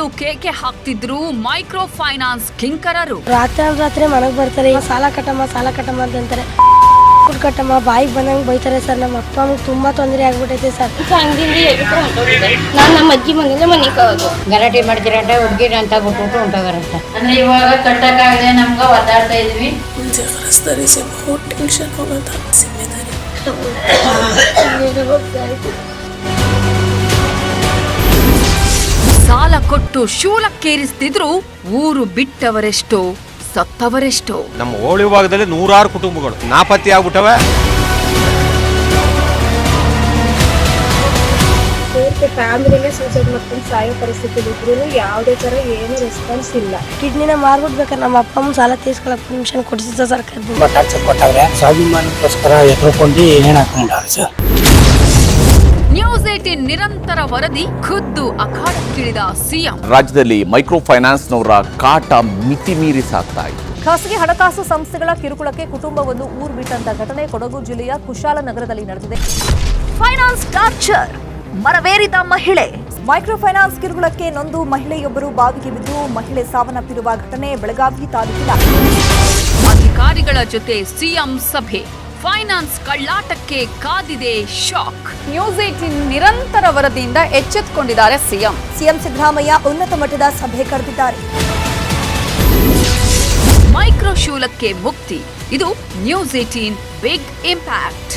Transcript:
ಮನೆಯಲ್ಲೂ ಕೇಕೆ ಹಾಕ್ತಿದ್ರು micro finance ಕಿಂಕರರು. ರಾತ್ರಿ ಮನೆಗೆ ಬರ್ತಾರೆ, ಸಾಲ ಕಟ್ಟಮ್ಮ ಅಂತಾರೆ. ಕಟ್ಟಮ್ಮ ಬಾಯಿಗೆ ಬಂದಂಗೆ ಬೈತಾರೆ ಸರ್. ನಮ್ಮ ಅಪ್ಪ ಅಮ್ಮಗೆ ತುಂಬಾ ತೊಂದರೆ ಆಗ್ಬಿಟ್ಟೈತೆ ಸರ್. ನಾನು ನಮ್ಮ ಅಜ್ಜಿ ಮನೆಗೆ ಹೋಗೋದು ಗಲಾಟೆ ಮಾಡ್ತೀರಂತ ಹುಡುಗಿರ ಅಂತ ಬಿಟ್ಬಿಟ್ಟು ಹೊಂಟೋಗಾರಂತ. ಅಂದ್ರೆ ಇವಾಗ ಕಟ್ಟಕ್ಕಾಗದೆ ನಮ್ಗೆ ಒದ್ದಾಡ್ತಾ ಇದ್ವಿ. ಟೆನ್ಷನ್ ಹೋಗೋದು ಸಾಲ ಕೊಟ್ಟು ಶೂಲಕ್ಕೇರಿಸ್ತಿದ್ರು ಊರು ಬಿಟ್ಟವರೆಷ್ಟೋ ಸತ್ತವರೆಷ್ಟೋ. ನಮ್ಮ ಹೋಳಿ ಭಾಗದಲ್ಲಿ 100 ಕುಟುಂಬಗಳು ನಾಪತ್ತೆ ಆಗ್ಬಿಟ್ಟವೆ. ಫ್ಯಾಮಿಲಿನೇ ಸೂಸೈಡ್ ಮಾಡ್ಕೊಂಡು ಸಾಯೋ ಪರಿಸ್ಥಿತಿ ಇದ್ರು ಯಾವುದೇ ತರ ಏನು ರೆಸ್ಪಾನ್ಸ್ ಇಲ್ಲ. ಕಿಡ್ನಿನ ಮಾರ್ಬಿಡ್ಬೇಕಾದ್ರೆ ನಮ್ಮ ಅಪ್ಪ ಅಮ್ಮ ಸಾಲ ತೀರ್ಸ್ಕೊಳಕ್ ಪರ್ಮಿಷನ್ ಕೊಡಿಸಿದ ಸರ್ಕಾರದಿಂದ. ಕೊಟ್ಟವ್ರೆ ಸ್ವಾಭಿಮಾನಕ್ಕೋಸ್ಕರ ಎದುರುಕೊಂಡು ಏನ್ ಹಾಕೊಂಡಾರೆ ಸರ್. ನ್ಯೂಸ್ 18 ನಿರಂತರ ವರದಿ, ಖುದ್ದು ಅಖಾಡಕ್ಕಿಳಿದ ಸಿಎಂ. ರಾಜ್ಯದಲ್ಲಿ ಮೈಕ್ರೋ ಫೈನಾನ್ಸ್ನವರ ಕಾಟ ಮಿತಿ ಮೀರಿ ಸಾಗ್ತಾ ಇದೆ. ಖಾಸಗಿ ಹಣಕಾಸು ಸಂಸ್ಥೆಗಳ ಕಿರುಕುಳಕ್ಕೆ ಕುಟುಂಬವೊಂದು ಊರು ಬಿಟ್ಟಂತ ಘಟನೆ ಕೊಡಗು ಜಿಲ್ಲೆಯ ಕುಶಾಲನಗರದಲ್ಲಿ ನಡೆದಿದೆ. ಫೈನಾನ್ಸ್ ಟಾರ್ಚರ್, ಮರವೇರಿದ ಮಹಿಳೆ. ಮೈಕ್ರೋ ಫೈನಾನ್ಸ್ ಕಿರುಕುಳಕ್ಕೆ ನೊಂದು ಮಹಿಳೆಯೊಬ್ಬರು ಬಾವಿಗೆ ಬಿದ್ದು ಮಹಿಳೆ ಸಾವನ್ನಪ್ಪಿರುವ ಘಟನೆ ಬೆಳಗಾವಿ ತಾಲೂಕಿನ. ಅಧಿಕಾರಿಗಳ ಜೊತೆ ಸಿಎಂ ಸಭೆ, ಫೈನಾನ್ಸ್ ಕಳ್ಳಾಟಕ್ಕೆ ಕಾದಿದೆ ಶಾಕ್. ನ್ಯೂಸ್ 18 ನಿರಂತರ ವರದಿಯಿಂದ ಎಚ್ಚೆತ್ತುಕೊಂಡಿದ್ದಾರೆ ಸಿಎಂ ಸಿದ್ದರಾಮಯ್ಯ ಉನ್ನತ ಮಟ್ಟದ ಸಭೆ ಕರೆದಿದ್ದಾರೆ. ಮೈಕ್ರೋ ಶೂಲಕ್ಕೆ ಮುಕ್ತಿ, ಇದು ನ್ಯೂಸ್ 18 ಬಿಗ್ ಇಂಪ್ಯಾಕ್ಟ್.